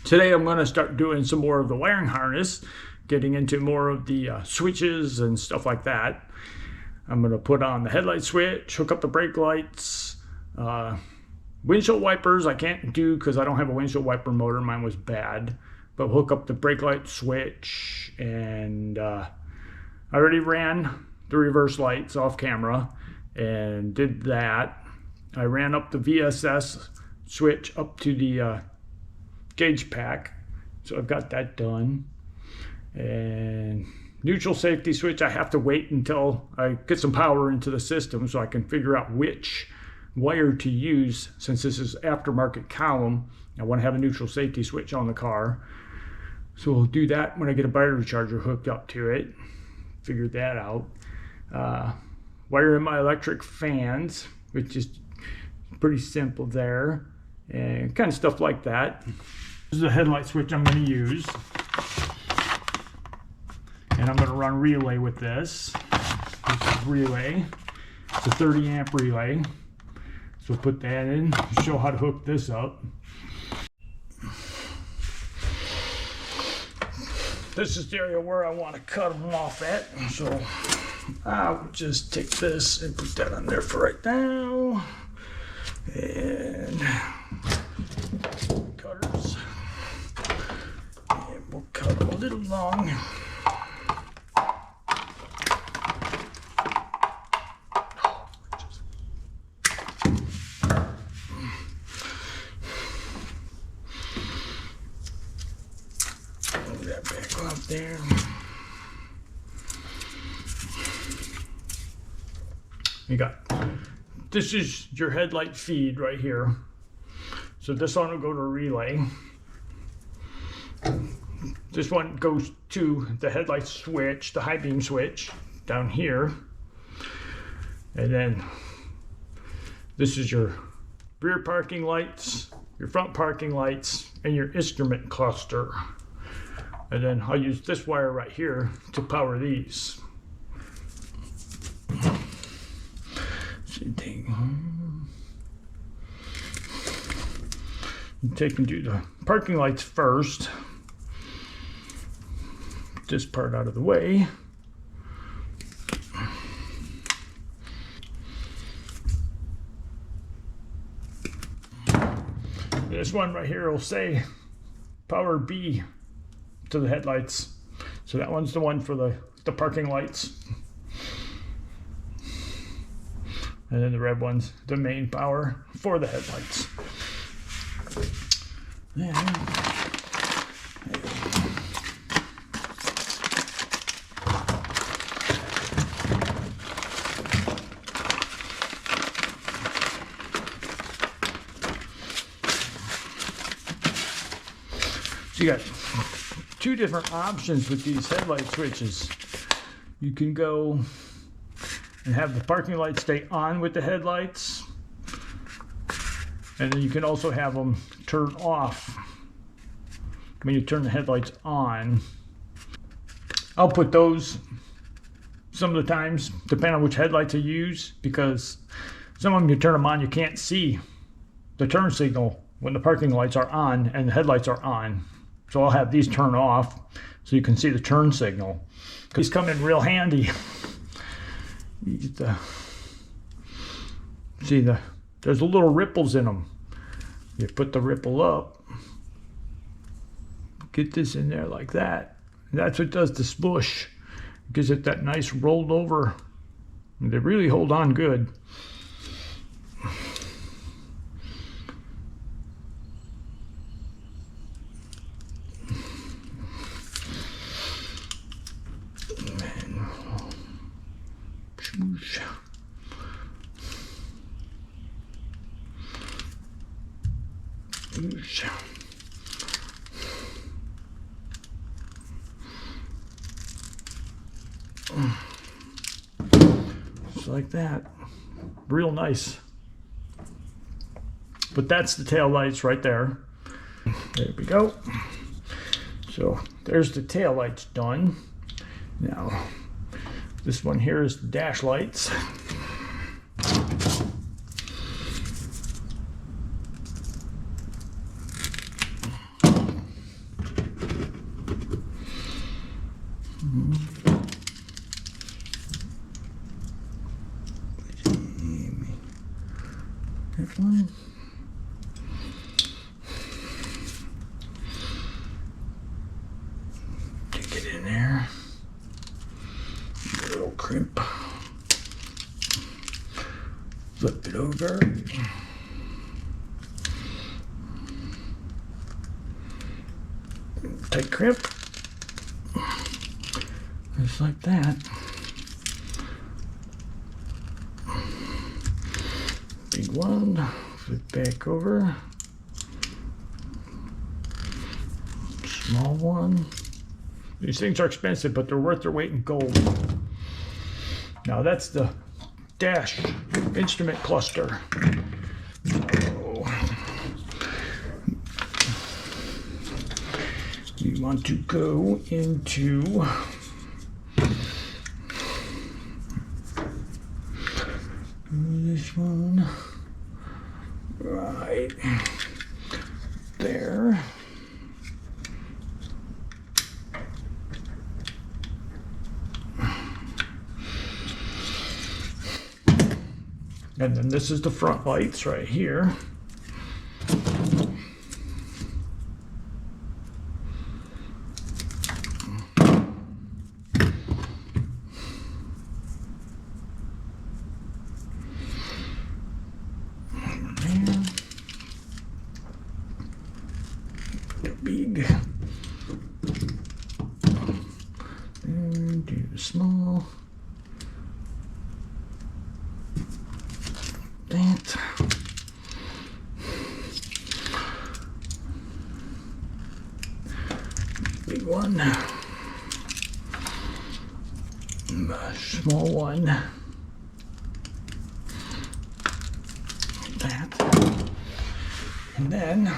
Today I'm going to start doing some more of the wiring harness, getting into more of the switches and stuff like that. I'm going to put on the headlight switch, hook up the brake lights, windshield wipers I can't do because I don't have a windshield wiper motor, mine was bad, but hook up the brake light switch, and I already ran the reverse lights off camera and did that. I ran up the VSS switch up to the gauge pack, so I've got that done. And neutral safety switch, I have to wait until I get some power into the system so I can figure out which wire to use. Since this is aftermarket column, I want to have a neutral safety switch on the car, so we'll do that when I get a battery charger hooked up to it. Figure that out. Wire in my electric fans, which is pretty simple there, and kind of stuff like that. This is a headlight switch I'm going to use, and I'm going to run relay with this. This is relay. It's a 30 amp relay, so put that in, show how to hook this up. This is the area where I want to cut them off at, so I'll just take this and put that on there for right now. And cutters, and we'll cut them a little long. Move that back up there. You got, this is your headlight feed right here. So this one will go to a relay. This one goes to the headlight switch, the high beam switch down here. And then this is your rear parking lights, your front parking lights, and your instrument cluster. And then I'll use this wire right here to power these. Take and do the parking lights first. Get this part out of the way. This one right here will say power B to the headlights. So that one's the one for the parking lights. And then the red one's the main power for the headlights. Yeah. So you got two different options with these headlight switches. You can go and have the parking lights stay on with the headlights, and then you can also have them turn off when you turn the headlights on. I'll put those some of the times, depending on which headlights I use, because some of them you turn them on, you can't see the turn signal when the parking lights are on and the headlights are on. So I'll have these turn off so you can see the turn signal. These come in real handy. You get there's little ripples in them. You put the ripple up, get this in there like that. And that's what does the smush. It gives it that nice rolled over. And they really hold on good. Just like that. Real nice. But that's the tail lights right there. There we go. So there's the tail lights done. Now this one here is the dash lights. That one. Take it in there. A little crimp. Flip it over. Tight crimp. Just like that. Big one. Flip back over. Small one. These things are expensive, but they're worth their weight in gold. Now that's the dash instrument cluster. So we want to go into this one right there. And then this is the front lights right here. They're big. And do the small. That. Big one. A small one. That. And then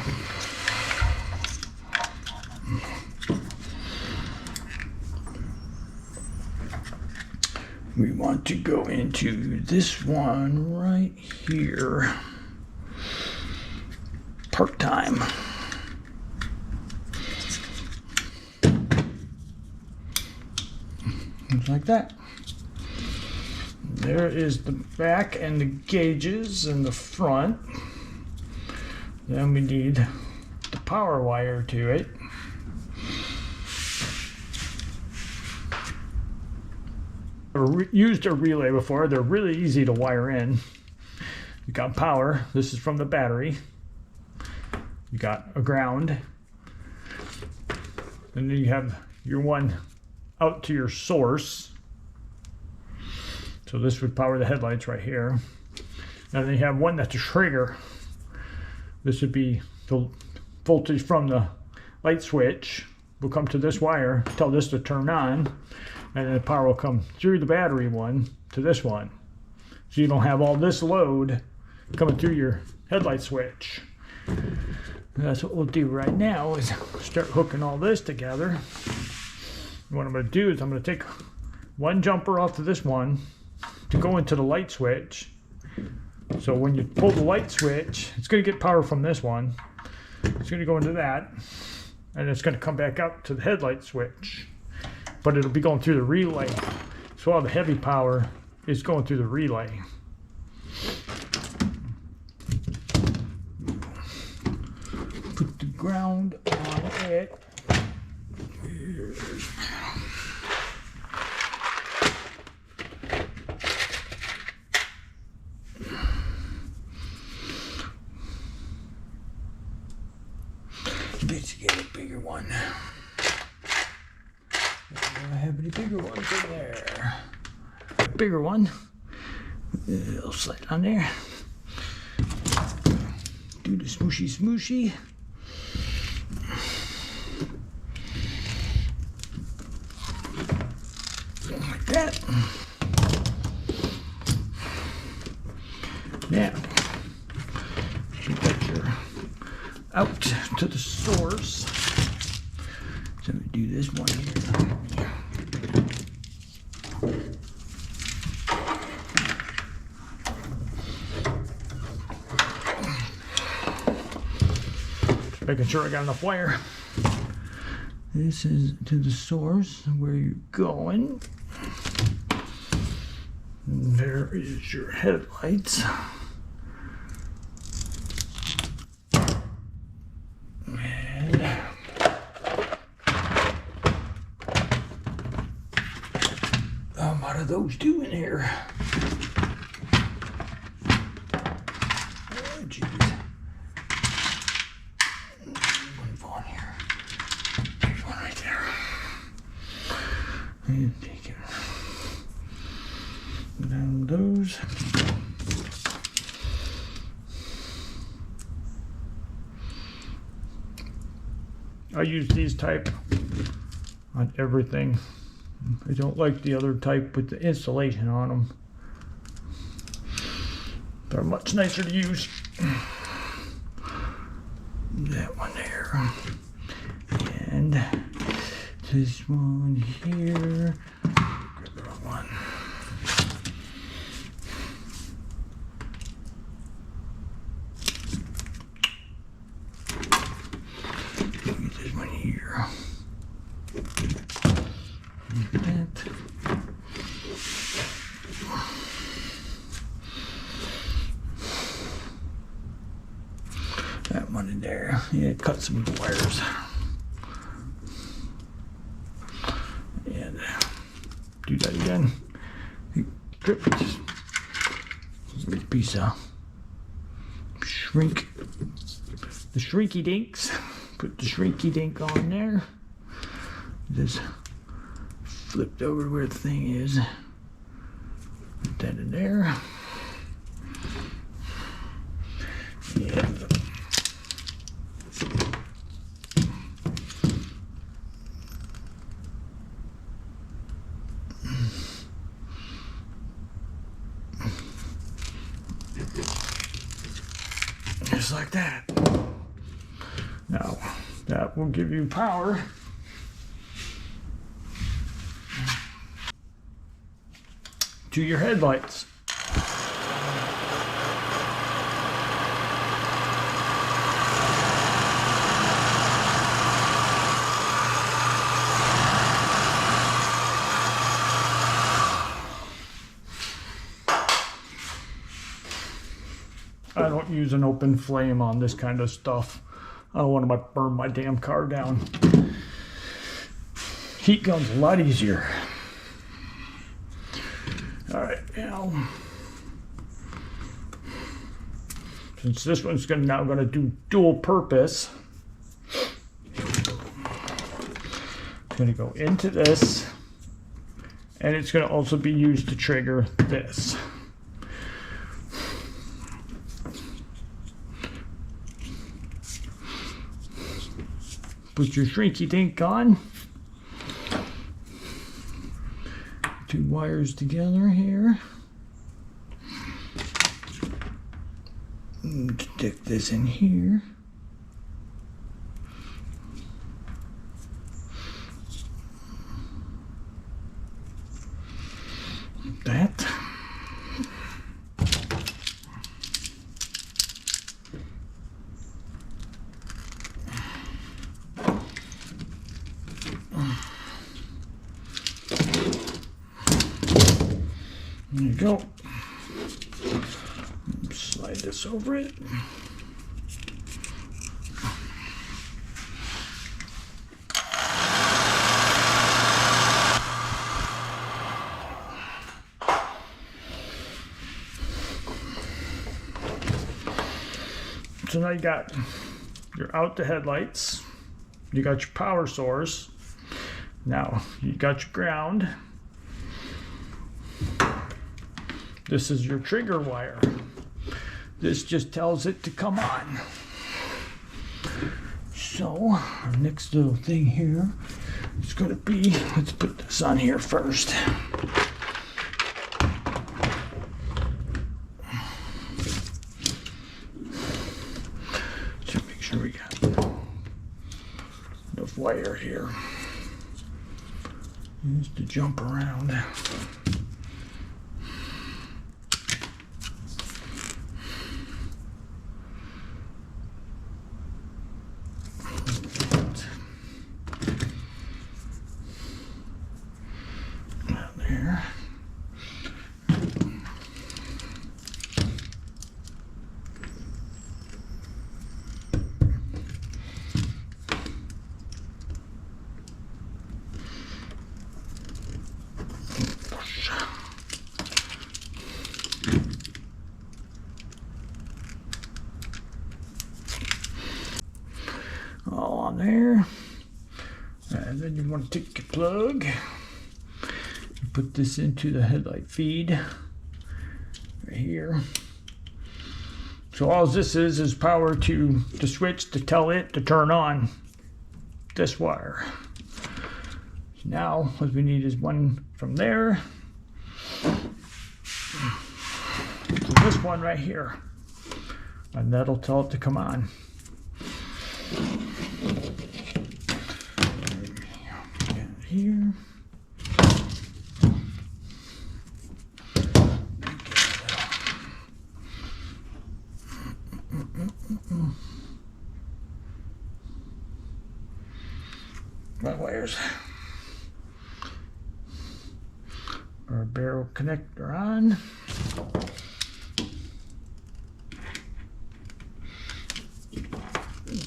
we want to go into this one right here. Park time. Just like that. There is the back and the gauges in the front. Then we need the power wire to it. I've used a relay before. They're really easy to wire in. You got power. This is from the battery. You got a ground. And then you have your one out to your source. So this would power the headlights right here. And then you have one that's a trigger. This would be the voltage from the light switch. Will come to this wire, tell this to turn on, and then the power will come through the battery one to this one. So you don't have all this load coming through your headlight switch. And that's what we'll do right now, is start hooking all this together. What I'm going to do is I'm going to take one jumper off of this one to go into the light switch. So when you pull the light switch, it's going to get power from this one. It's going to go into that, and it's going to come back up to the headlight switch. But it'll be going through the relay. So all the heavy power is going through the relay. Put the ground on it. Let's get a bigger one. I have any bigger ones in there. Bigger one. It'll slide on there. Do the smooshy smooshy. Like that. Now, you got your out to the source. So we do this one here. Just making sure I got enough wire. This is to the source where you're going. And there is your headlights. And what are those doing here? Oh, jeez. Move on here. There's one right there. And take it down those. I use these type on everything. I don't like the other type with the installation on them. They're much nicer to use. That one there. And this one here. Grab the wrong one. Get this one here. That one in there. Yeah, cut some wires. And do that again. Strip it. Big piece of shrink. The shrinky dinks. Put the shrinky dink on there. Just flipped over where the thing is. Put that in there. Yeah. Just like that. Now, that will give you power to your headlights. I don't use an open flame on this kind of stuff. I don't want to burn my damn car down. Heat gun's a lot easier. All right, now, since this one's now going to do dual purpose, it's going to go into this, and it's going to also be used to trigger this. Put your shrinky dink on. Two wires together here. And stick this in here. That. There you go. Slide this over it. So now you got your out the headlights, you got your power source, now you got your ground. This is your trigger wire. This just tells it to come on. So our next little thing here is going to be, let's put this on here first. So make sure we got enough wire here. Just to jump around. there. And then you want to take your plug and put this into the headlight feed right here. So all this is power to the switch to tell it to turn on this wire. So now what we need is one from there to this one right here, and that'll tell it to come on. Here. My wires. Our barrel connector on.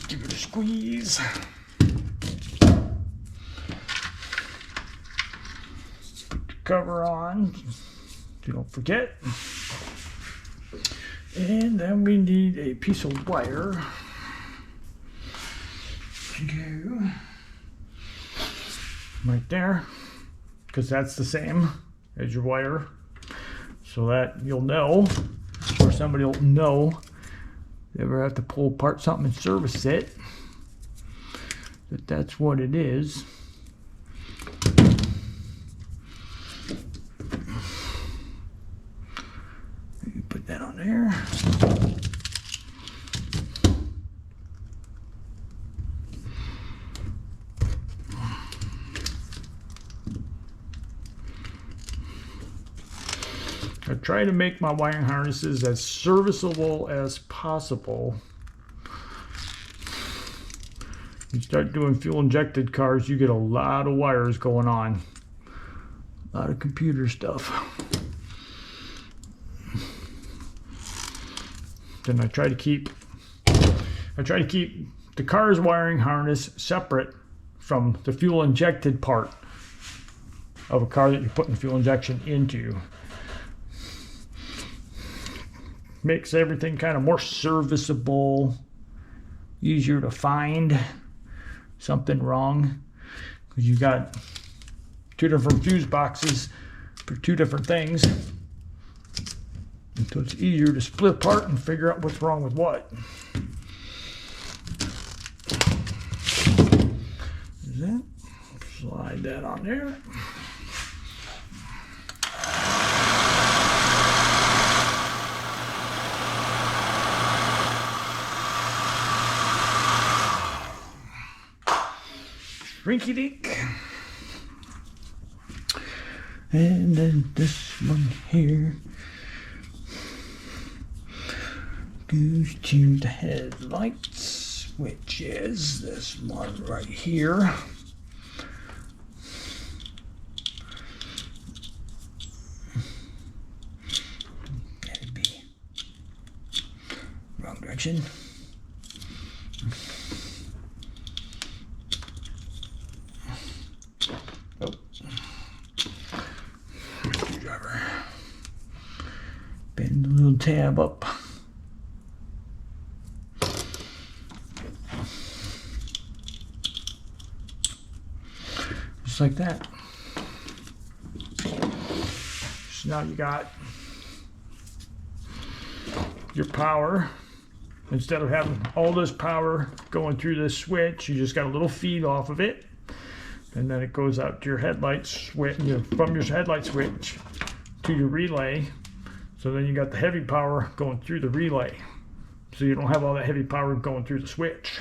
Give it a squeeze. Put the cover on so you don't forget. And then we need a piece of wire to go right there, because that's the same as your wire, so that you'll know, or somebody will know, if you ever have to pull apart something and service it, that that's what it is. You put that on there. I try to make my wiring harnesses as serviceable as possible. You start doing fuel injected cars, you get a lot of wires going on, a lot of computer stuff. Then I try to keep the car's wiring harness separate from the fuel injected part of a car that you're putting fuel injection into. Makes everything kind of more serviceable, easier to find something wrong, because you got two different fuse boxes for two different things, and so it's easier to split apart and figure out what's wrong with what. Is that? Slide that on there. Rinky dink. And then this one here goes to the headlights, which is this one right here. That'd be wrong direction. Bend the little tab up. Just like that. So now you got your power. Instead of having all this power going through this switch, you just got a little feed off of it. And then it goes out to your headlight switch, from your headlight switch to your relay. So then you got the heavy power going through the relay. So you don't have all that heavy power going through the switch.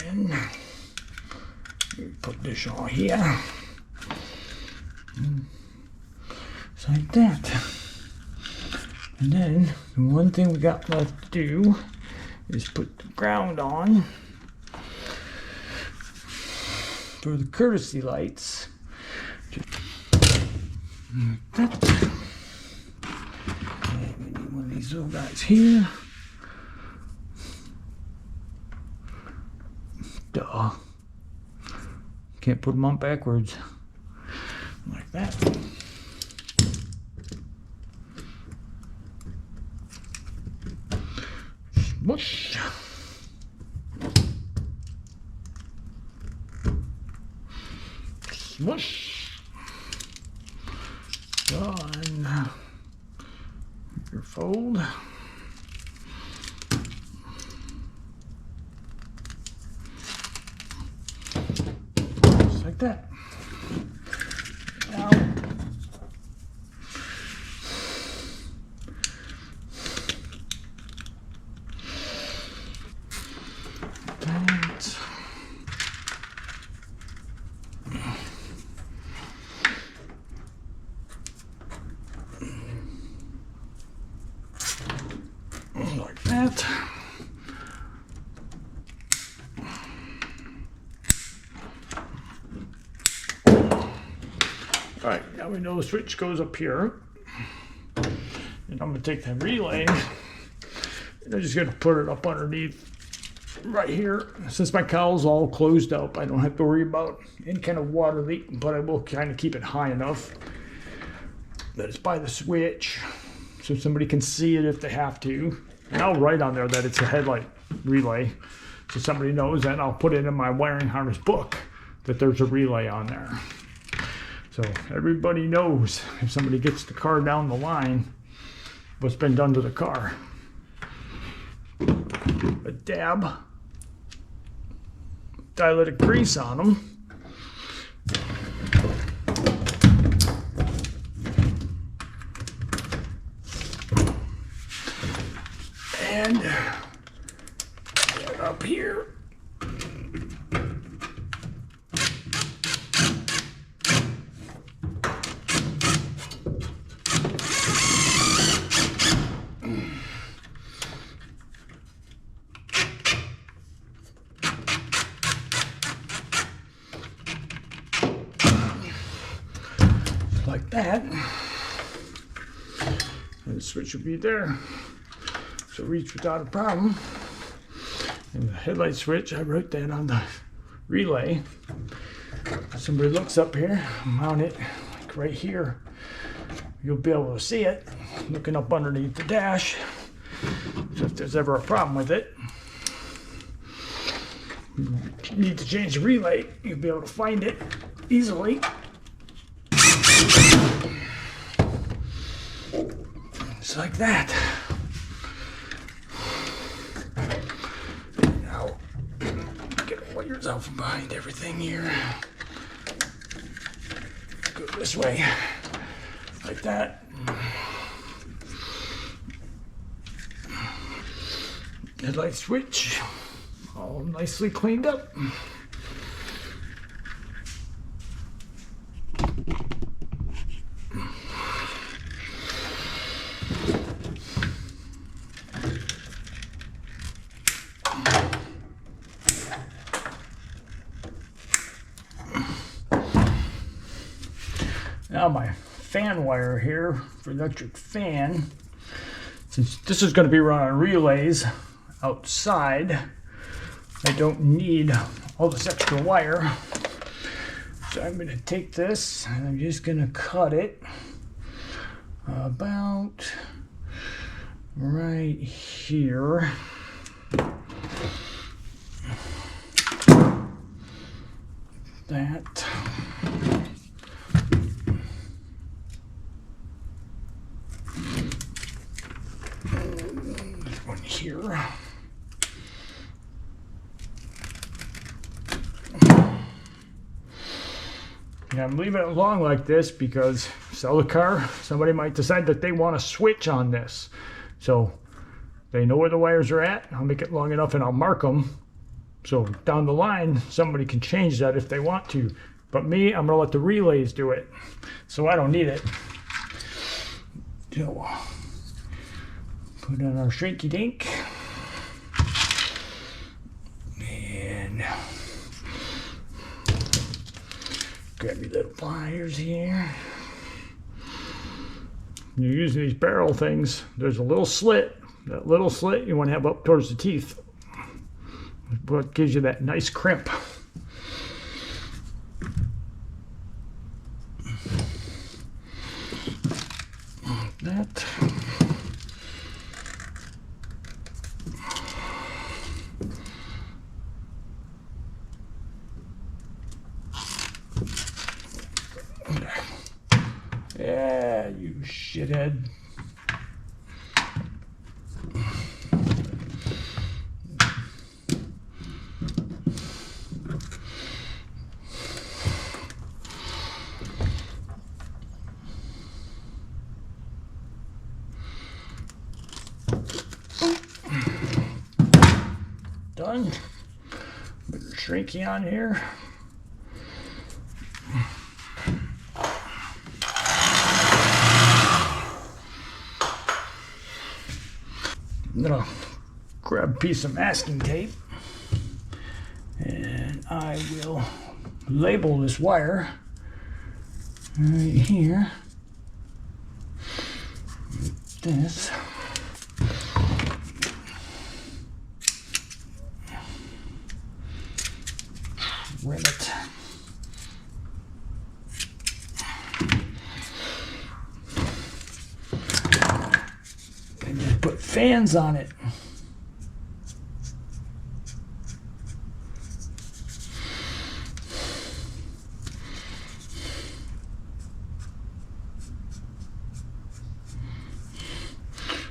And you put this on here. Just like that. And then the one thing we got left to do is put the ground on for the courtesy lights. Like that. And we need one of these little guys here. Duh. Can't put them on backwards. Like that. Smush. Smush. Done. Your fold. Just like that. Now, like that. All right, now we know the switch goes up here. And I'm gonna take that relay and I'm just gonna put it up underneath right here. Since my cowl's all closed up, I don't have to worry about any kind of water leak, but I will kind of keep it high enough that it's by the switch so somebody can see it if they have to. And I'll write on there that it's a headlight relay so somebody knows that. I'll put it in my wiring harness book that there's a relay on there. So everybody knows if somebody gets the car down the line, what's been done to the car. A dab, dilated grease on them. And get up here. Like that, and the switch will be there, so reach without a problem. And the headlight switch, I wrote that on the relay. If somebody looks up here, mount it like right here, you'll be able to see it looking up underneath the dash. So if there's ever a problem with it, you need to change the relay, you'll be able to find it easily. Just like that. Now, get all yourself from behind everything here. Go this way, like that. Headlight switch, all nicely cleaned up. Now my fan wire here for electric fan, since this is going to be run on relays outside, I don't need all this extra wire. So I'm going to take this and I'm just going to cut it about right here. That. One here. And I'm leaving it long like this because sell the car, somebody might decide that they want to switch on this. So they know where the wires are at. I'll make it long enough and I'll mark them. So down the line, somebody can change that if they want to. But me, I'm going to let the relays do it. So I don't need it. So put on our shrinky dink. And grab your little pliers here. When you're using these barrel things, there's a little slit. That little slit you want to have up towards the teeth. What gives you that nice crimp. Like that. head. Done. Bit of shrinky on here. I'm gonna grab a piece of masking tape and I will label this wire right here. This. Trim it. And just put fans on it.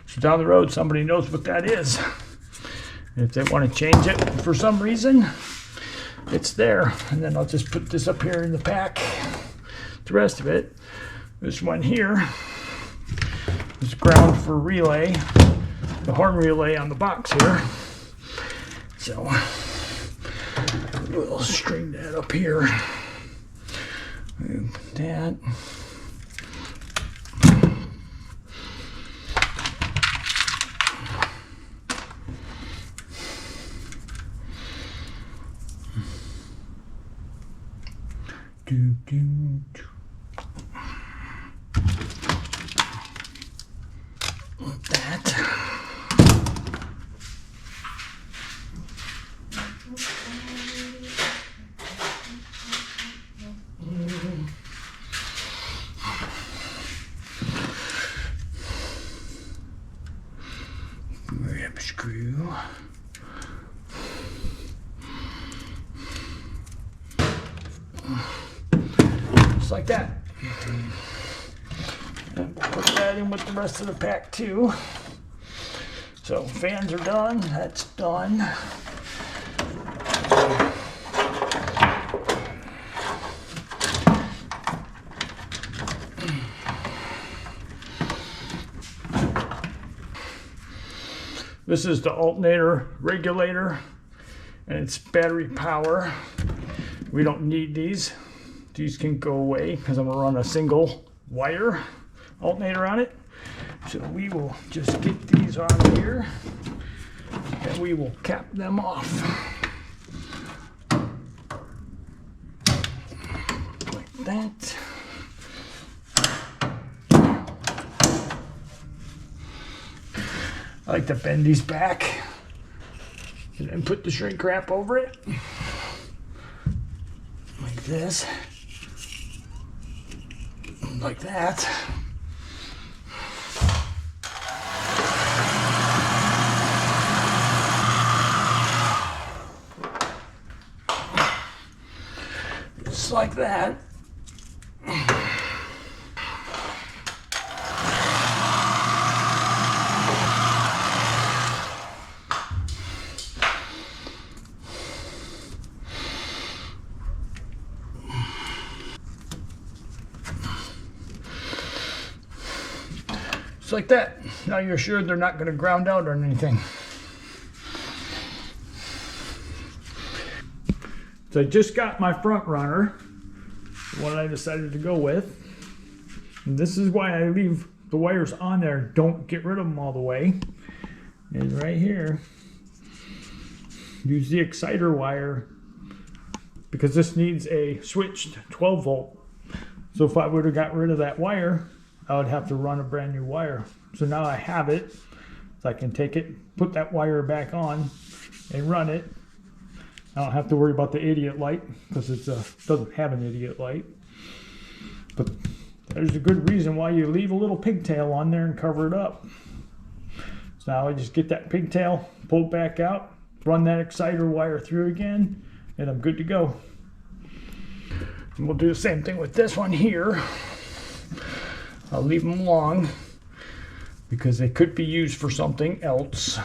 So down the road, somebody knows what that is. If they want to change it for some reason, it's there. And then I'll just put this up here in the pack. The rest of it, this one here, is ground for relay, the horn relay on the box here. So we'll string that up here. Move that. That. Grab screw. Just like that. And put that in with the rest of the pack too. So fans are done, that's done. This is the alternator regulator and it's battery power. We don't need these. These can go away because I'm gonna run a single wire alternator on it. So we will just get these on here and we will cap them off. Like that. I like to bend these back and then put the shrink wrap over it. Like this. Like that. Just like that. Just like that. Now you're sure they're not going to ground out or anything. So I just got my front runner, the one I decided to go with. And this is why I leave the wires on there. Don't get rid of them all the way. And right here, use the exciter wire because this needs a switched 12 volt. So if I would have got rid of that wire, I would have to run a brand new wire. So now I have it, so I can take it, put that wire back on and run it. I don't have to worry about the idiot light because it doesn't have an idiot light. But there's a good reason why you leave a little pigtail on there and cover it up. So now I just get that pigtail, pull it back out, run that exciter wire through again, and I'm good to go. And we'll do the same thing with this one here. I'll leave them long because they could be used for something else.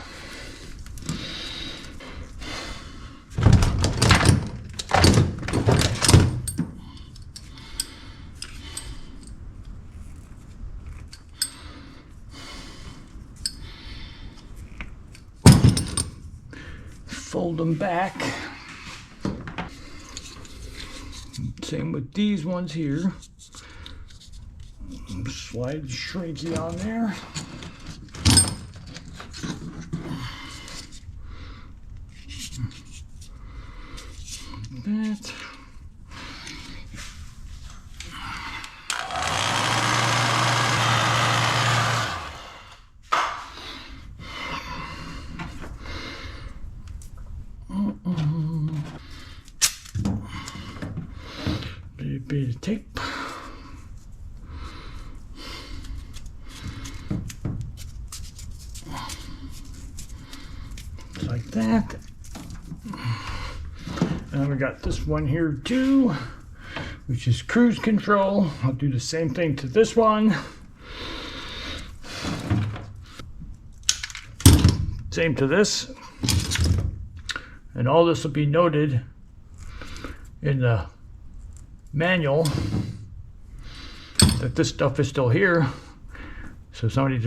Fold them back. Same with these ones here. Slide the shrinky on there. That. Bit of tape. Like that. And we got this one here too, which is cruise control. I'll do the same thing to this one. Same to this. And all this will be noted in the manual that this stuff is still here. So somebody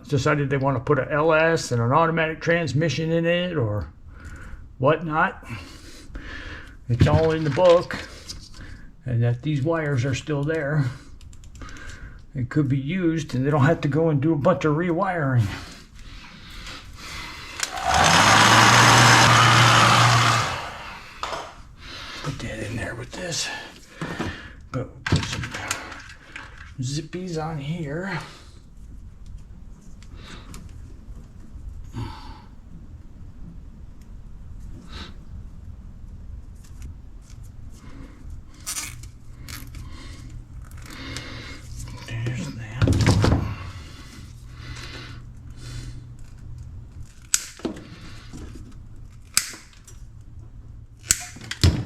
decided they want to put an LS and an automatic transmission in it or whatnot. It's all in the book, and that these wires are still there. It could be used, and they don't have to go and do a bunch of rewiring. Put that in there with this. But we'll put some zippies on here. There's that.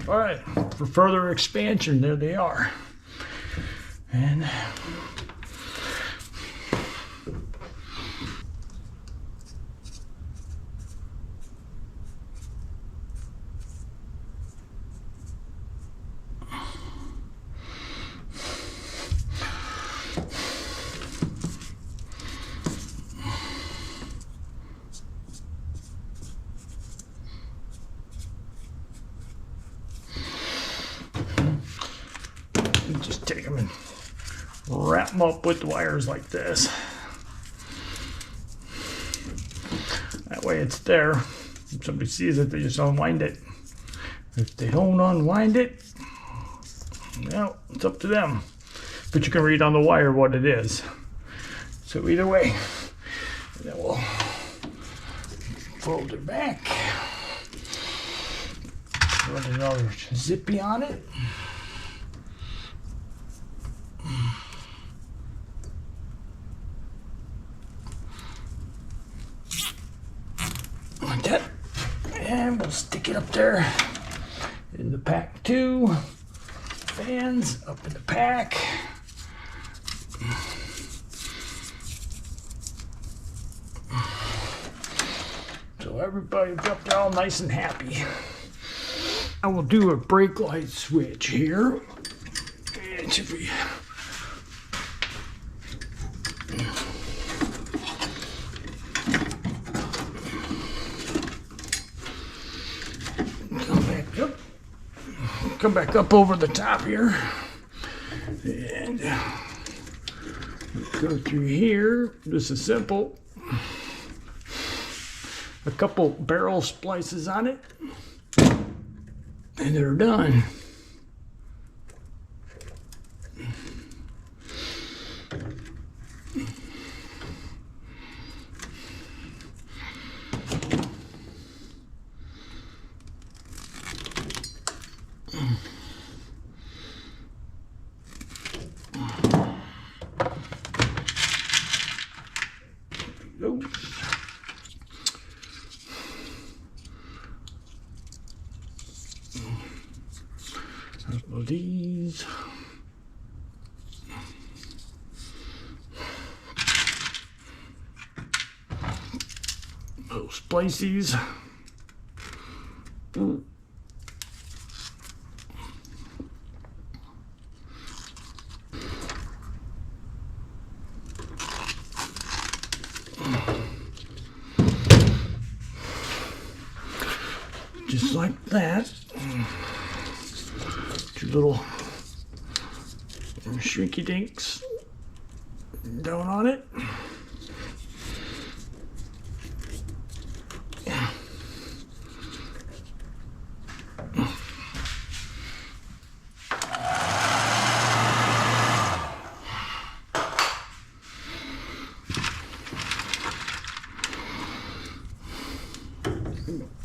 All right, for further expansion, there they are. And just take them and wrap them up with the wires like this. That way it's there. If somebody sees it, they just unwind it. If they don't unwind it, well, it's up to them. But you can read on the wire what it is. So either way, then we'll fold it back. Put another zippy on it. Like that. And we'll stick it up there in the pack too. Fans up in the pack. So everybody's up there all nice and happy. I will do a brake light switch here. It should be come back up over the top here, and go through here. This is simple. A couple barrel splices on it, and they're done. These. splice these. Just like that. Two little shrinky dinks down on it.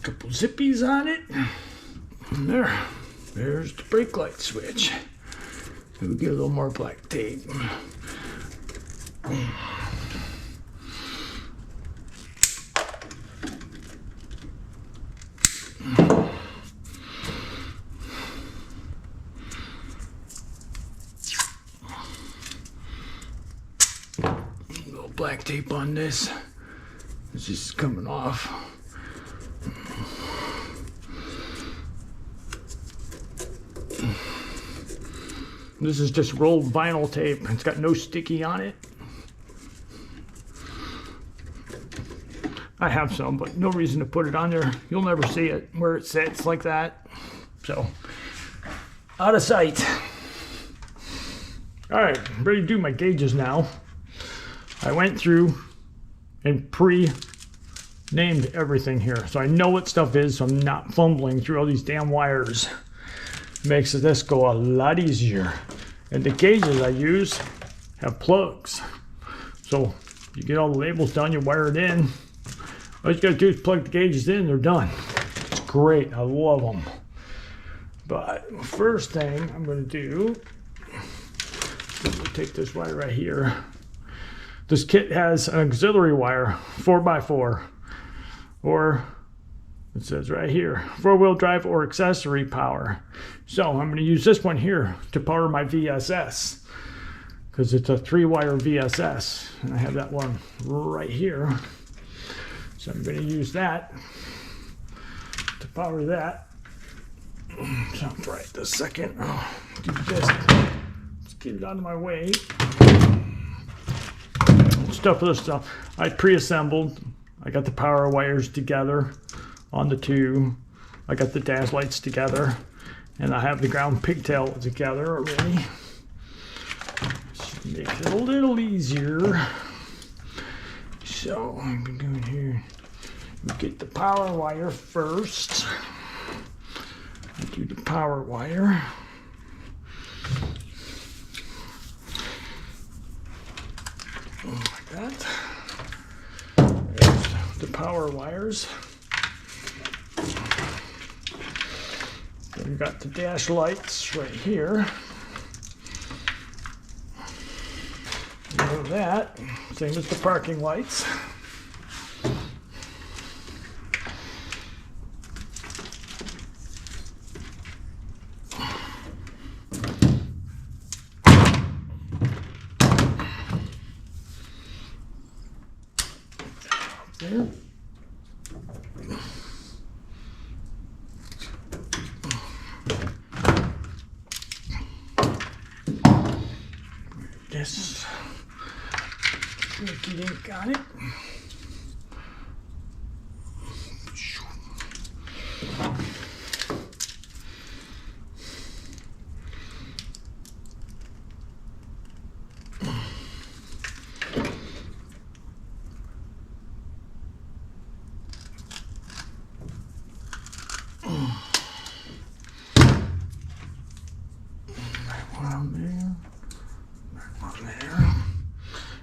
Couple zippies on it. And there's the brake light switch. We'll get a little more black tape. A little black tape on this. It's just coming off. This is just rolled vinyl tape. It's got no sticky on it. I have some, but no reason to put it on there. You'll never see it where it sits like that. So, out of sight. All right, I'm ready to do my gauges now. I went through and pre-named everything here. So I know what stuff is, so I'm not fumbling through all these damn wires. Makes this go a lot easier. And the gauges I use have plugs. So you get all the labels done, you wire it in. All you gotta do is plug the gauges in, they're done. It's great, I love them. But first thing I'm gonna do, we'll take this wire right here. This kit has an auxiliary wire, 4x4, or it says right here, 4-wheel drive or accessory power. So I'm going to use this one here to power my VSS because it's a 3-wire VSS. And I have that one right here. So I'm going to use that to power that. So right this second, I'll do this. Let's get it out of my way. Stuff for this stuff. I pre-assembled. I got the power wires together on the two. I got the dash lights together, and I have the ground pigtail together already. Just make it a little easier. So I'm gonna go in here and get the power wire first. I do the power wire. Like that. There's the power wires. Then we got the dash lights right here. And that, same as the parking lights. There. This Mickey ink on it.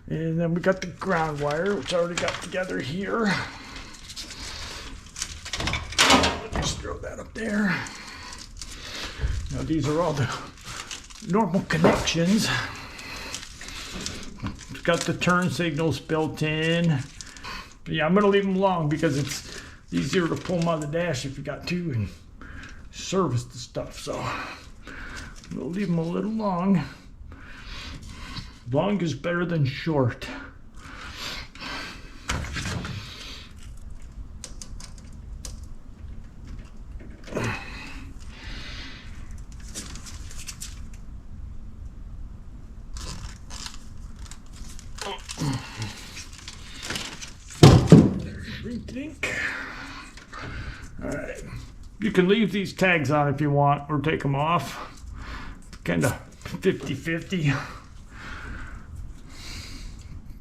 And then we got the ground wire, which I already got together here. Just throw that up there. Now these are all the normal connections. It's got the turn signals built in. But yeah, I'm gonna leave them long because it's easier to pull them out of the dash if you got to and service the stuff. So I'm gonna leave them a little long. Long is better than short. Dink. All right. You can leave these tags on if you want, or take them off. Kind of 50-50.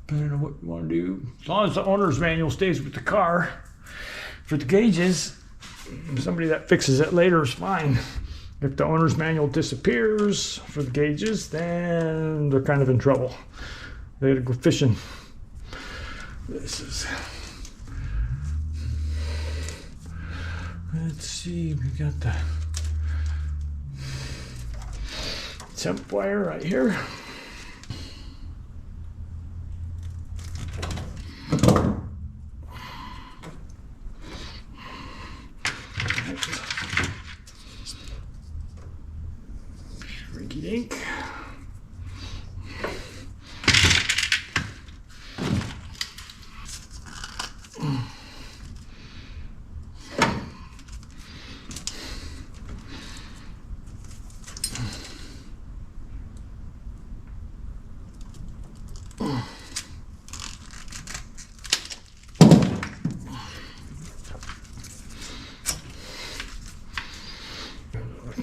Depending on what you want to do. As long as the owner's manual stays with the car. For the gauges, somebody that fixes it later is fine. If the owner's manual disappears for the gauges, then they're kind of in trouble. They gotta go fishing. This is... Let's see, we got the temp wire right here. Rinky dink.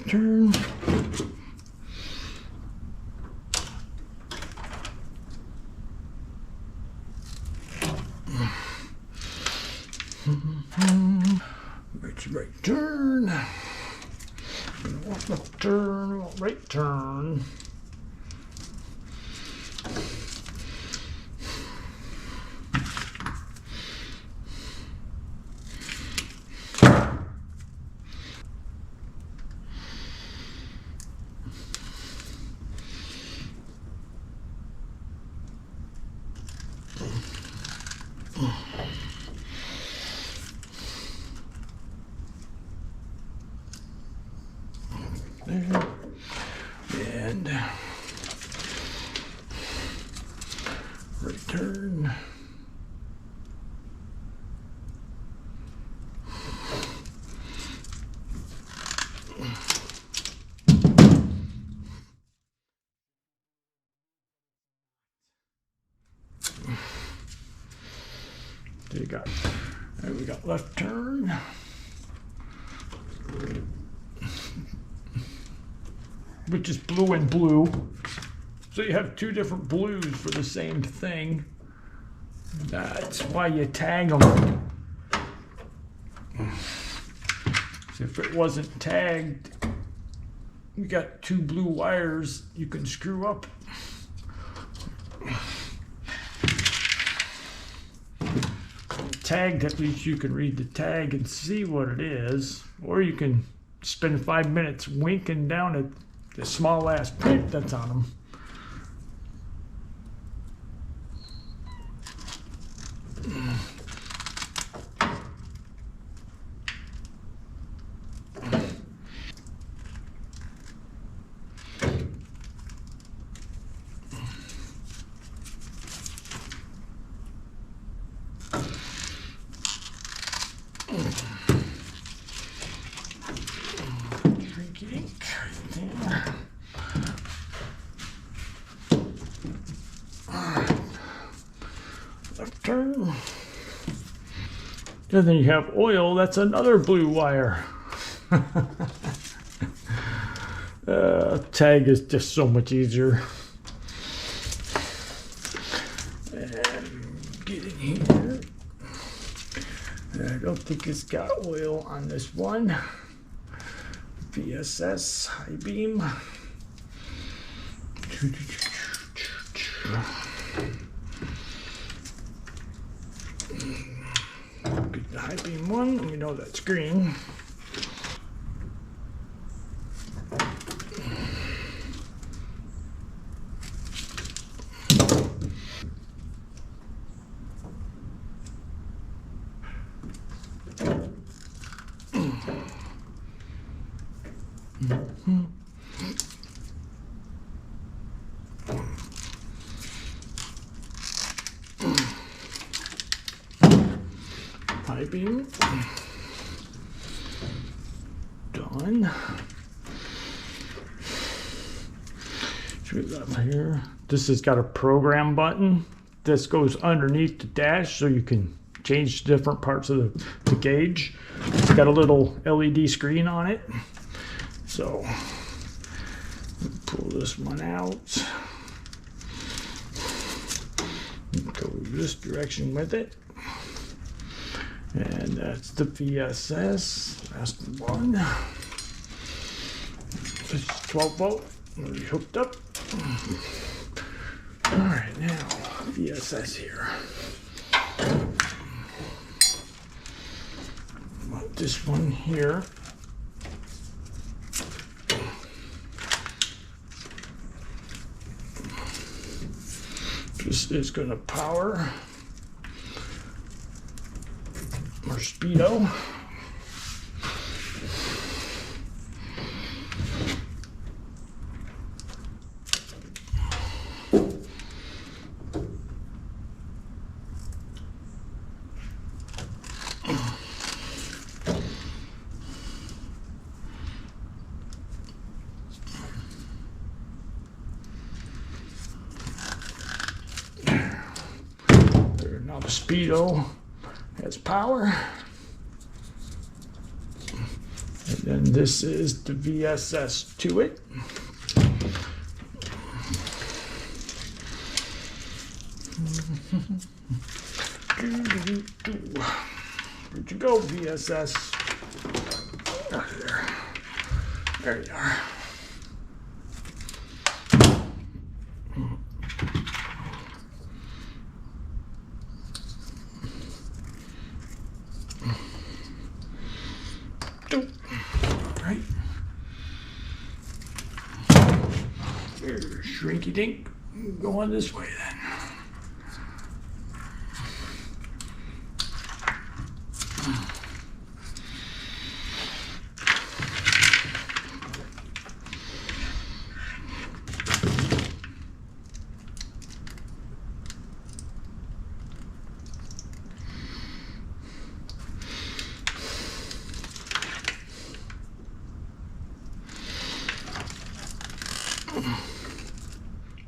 Turn. Right turn. Left turn. Right turn. There. And right turn. There you go. There we got left turn. Which is blue and blue. So you have two different blues for the same thing. That's why you tag them. So if it wasn't tagged, you got two blue wires you can screw up. Tagged, at least you can read the tag and see what it is. Or you can spend 5 minutes winking down at the small ass print that's on them. Left turn. And then you have oil, that's another blue wire. Tag is just so much easier. And get in here. I don't think it's got oil on this one. VSS high beam. Get the high beam one. Let me know that's green. High beam. Done. Should we up here? This has got a program button. This goes underneath the dash so you can change different parts of the gauge. It's got a little LED screen on it. So pull this one out. Go this direction with it. And that's the VSS. That's the one. This is 12 volt. Already hooked up. Alright, now VSS here. Want this one here. This is going to power our speedo. Now the speedo has power, and then this is the VSS to it. Where'd you go, VSS? Oh, there you are. Right. Here, shrinky dink. Go on this way then.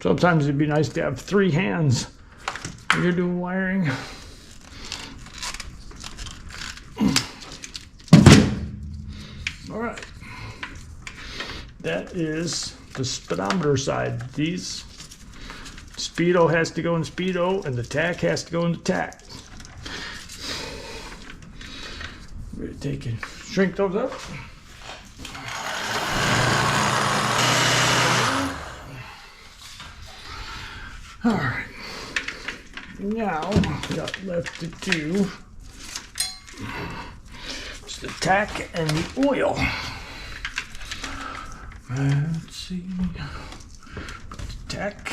Sometimes it'd be nice to have 3 hands when you're doing wiring. All right, that is the speedometer side. These speedo has to go in speedo, and the tack has to go in the tack. We're gonna take and shrink those up. All right, now we got left to do is the tack and the oil. Let's see, the tack.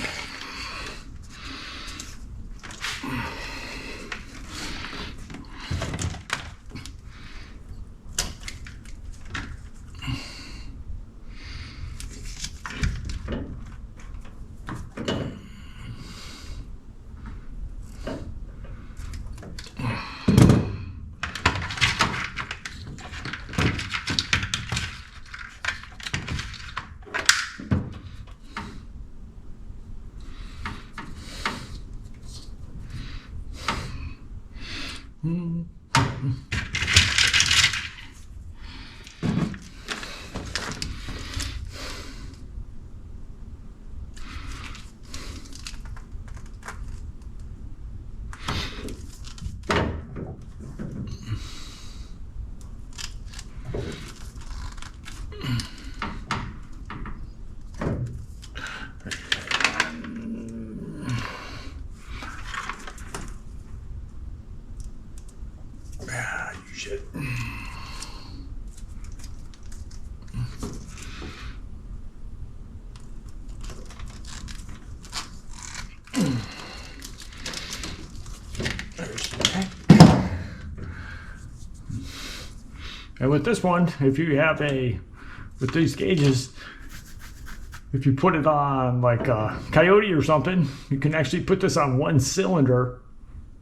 Shit. And with this one, if you have with these gauges, if you put it on like a Coyote or something, you can actually put this on one cylinder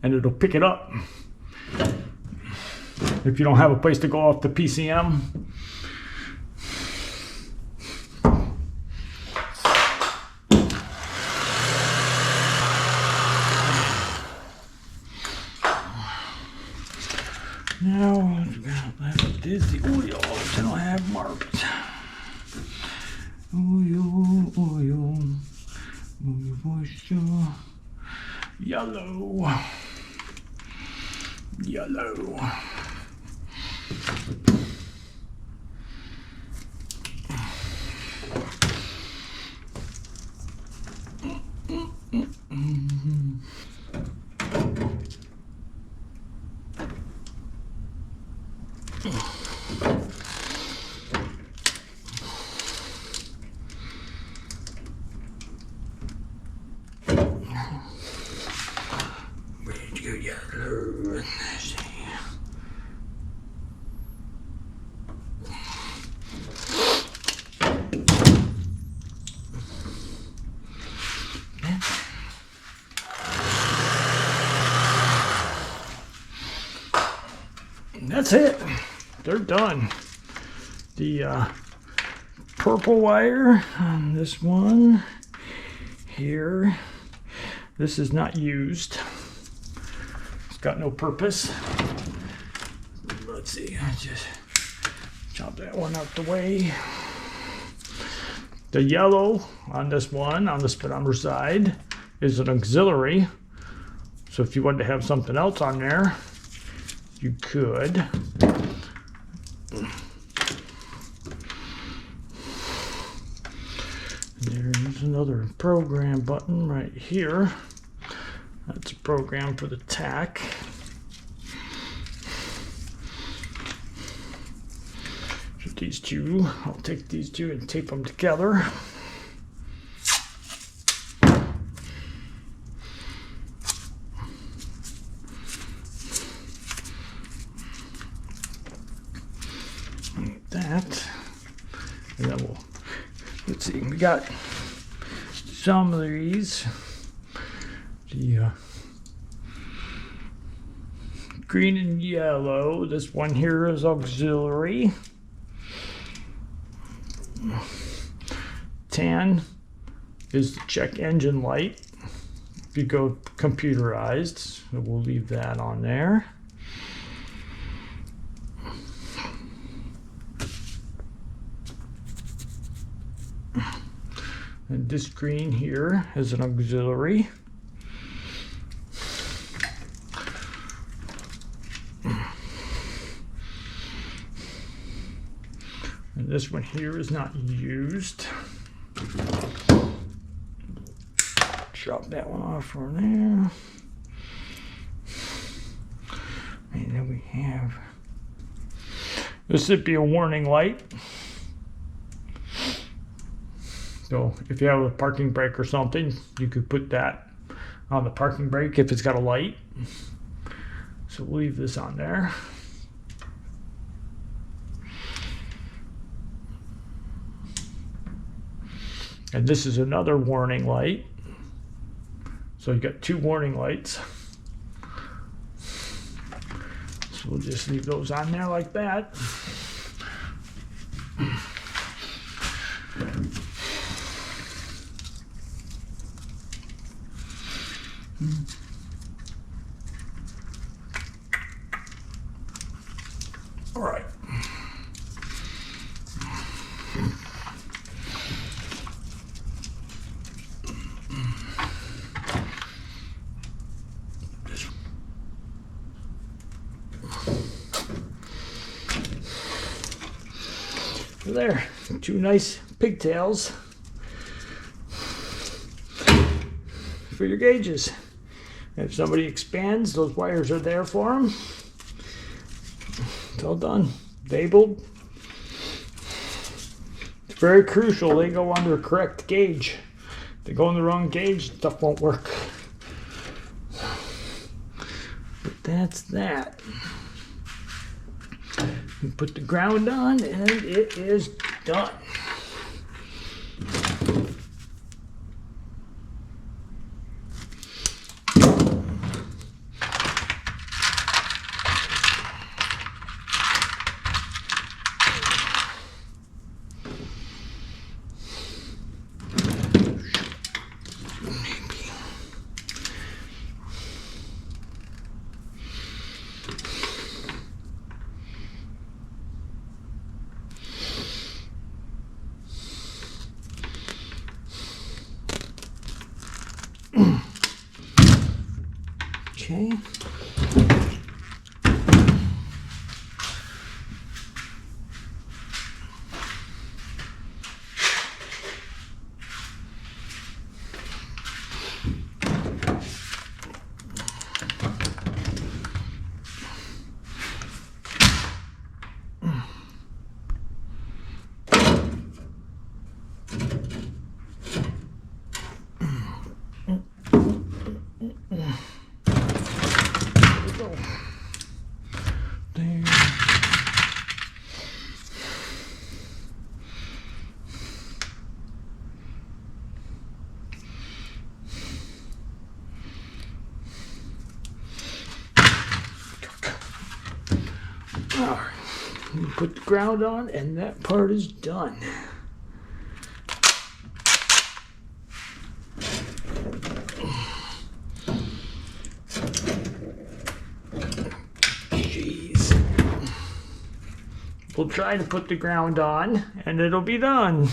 and it'll pick it up. If you don't have a place to go off the PCM. now left is the oil that I have marked. Oil, moisture, yellow. Yellow. And that's it. They're done. The purple wire on this one here. This is not used. It's got no purpose. Let's see. I just chop that one out the way. The yellow on this one, on the speedometer side, is an auxiliary. So if you wanted to have something else on there, you could. There's another program button right here. That's a program for the tack. So these two, I'll take these two and tape them together. Like that. And then we'll, let's see, we got some of these. The green and yellow. This one here is auxiliary. Tan is the check engine light. If you go computerized, so we'll leave that on there. And this green here is an auxiliary. And this one here is not used. Chop that one off from there. And then we have, this would be a warning light. So if you have a parking brake or something, you could put that on the parking brake if it's got a light. So we'll leave this on there. And this is another warning light. So you got two warning lights. So we'll just leave those on there like that. All right. There, two nice pigtails for your gauges. If somebody expands, those wires are there for them. It's all done, labeled. It's very crucial they go on their correct gauge. If they go on the wrong gauge, stuff won't work. But that's that. You put the ground on and it is done. Okay. All right, put the ground on, and that part is done. Jeez. We'll try to put the ground on, and it'll be done.